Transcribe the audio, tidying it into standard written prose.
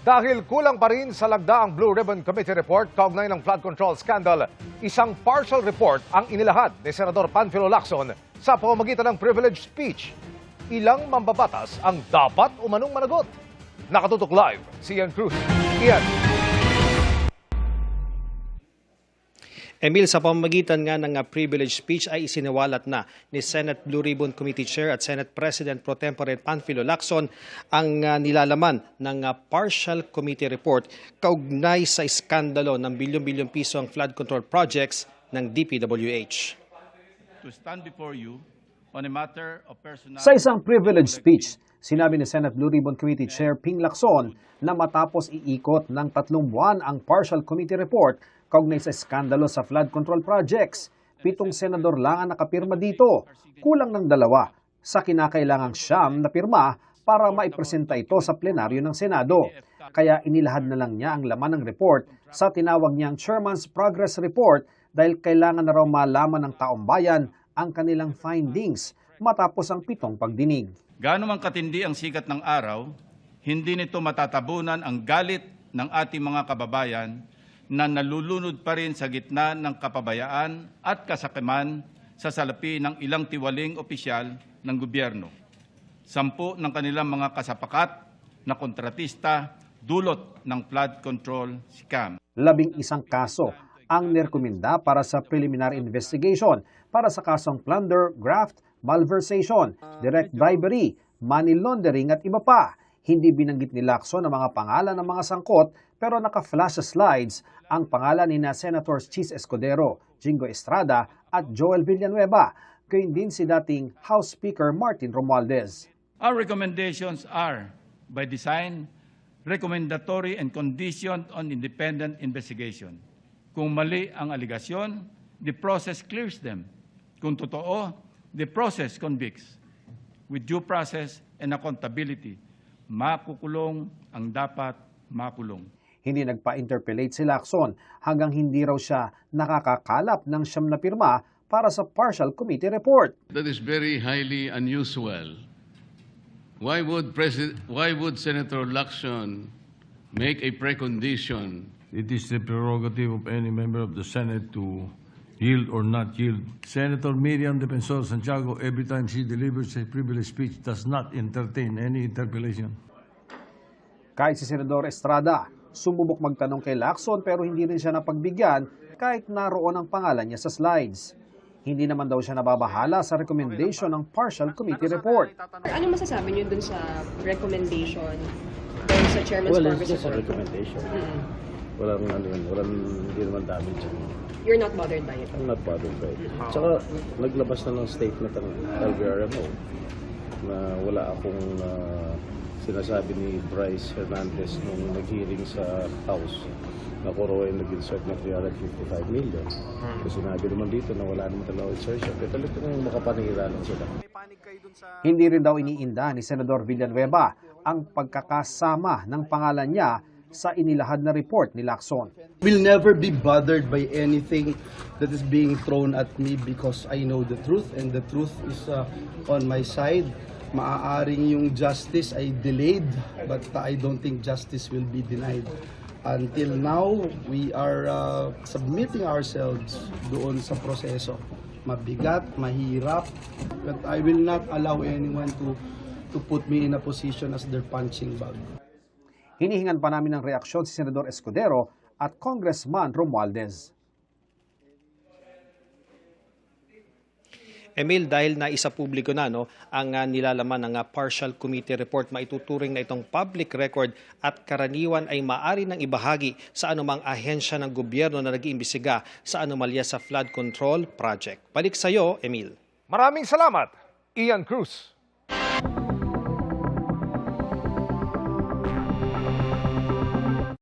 Dahil kulang pa rin sa lagda ang Blue Ribbon Committee report kaugnay ng flood control scandal, isang partial report ang inilahad ni Senador Panfilo Lacson sa pamamagitan ng privilege speech. Ilang mambabatas ang dapat umanong managot. Nakatutok live si Ian Cruz. Ian. Emil, sa pamamagitan nga ng privilege speech ay isinawalat na ni Senate Blue Ribbon Committee Chair at Senate President Pro Tempore Panfilo Lacson ang nilalaman ng partial committee report kaugnay sa iskandalo ng bilyon-bilyong piso ang flood control projects ng DPWH. To stand before you on a matter of personal... Sa isang privilege speech, sinabi ni Senate Blue Ribbon Committee Chair Ping Lacson na matapos iikot ng 3 buwan ang partial committee report kaugnay sa iskandalo sa flood control projects, 7 senador lang ang nakapirma dito, kulang ng 2 sa kinakailangang 9 na pirma para maipresenta ito sa plenaryo ng Senado. Kaya inilahad na lang niya ang laman ng report sa tinawag niyang Chairman's Progress Report dahil kailangan na raw malaman ng taong bayan ang kanilang findings matapos ang 7 pagdinig. Gaano man katindi ang sikat ng araw, hindi nito matatabunan ang galit ng ating mga kababayan na nalulunod pa rin sa gitna ng kapabayaan at kasakiman sa salapi ng ilang tiwaling opisyal ng gobyerno. 10 ng kanilang mga kasapakat na kontratista dulot ng flood control scam. 11 kaso ang nirekomenda para sa preliminary investigation para sa kasong plunder, graft, malversation, direct bribery, money laundering at iba pa. Hindi binanggit ni Lacson ang mga pangalan ng mga sangkot pero naka-flash sa slides ang pangalan ni Senators Chis Escudero, Jingo Estrada at Joel Villanueva, gayon din si dating House Speaker Martin Romualdez. Our recommendations are, by design, recommendatory and conditioned on independent investigation. Kung mali ang aligasyon, the process clears them. Kung totoo, the process convicts. With due process and accountability, makukulong ang dapat makulong. Hindi nagpa-interpellate si Lacson hanggang hindi raw siya nakakakalap ng 9 na pirma para sa partial committee report. That is very highly unusual. Why would Senator Lacson make a precondition? It is the prerogative of any member of the Senate to yield or not yield. Senator Miriam Defensor Santiago, every time she delivers a privilege speech, does not entertain any interpellation. Kahit si Senador Estrada, sumubok magtanong kay Lacson pero hindi rin siya napagbigyan kahit naroon ang pangalan niya sa slides. Hindi naman daw siya nababahala sa recommendation ng partial committee report. Ano masasabi niyo dun sa recommendation dun sa Chairman's Progress Well, it's just a report? recommendation. Hindi naman damage. You're not bothered by it? I'm not bothered by it. Tsaka naglabas na ng statement ang LVRMO na wala akong sinasabi ni Bryce Hernandez nung nag-hearing sa House na kuro ay nag-insert ng 355 million. Kasi sinabi naman dito na wala naman talaga insertion. Pero talagang makapaniralan sila. Hindi rin daw iniinda ni Senador Villanueva ang pagkakasama ng pangalan niya sa inilahad na report ni Lacson. Will never be bothered by anything that is being thrown at me because I know the truth and the truth is on my side. Maaaring yung justice ay delayed but I don't think justice will be denied. Until now, we are submitting ourselves doon sa proseso. Mabigat, mahirap, but I will not allow anyone to put me in a position as their punching bag. Hinihingan pa namin ng reaksyon si Senador Escudero at Congressman Romualdez. Emil, dahil na isa publiko na ang nilalaman ng partial committee report, maituturing na itong public record at karaniwan ay maaari nang ibahagi sa anumang ahensya ng gobyerno na nag-iimbestiga sa anomalya sa flood control project. Balik sa iyo, Emil. Maraming salamat, Ian Cruz.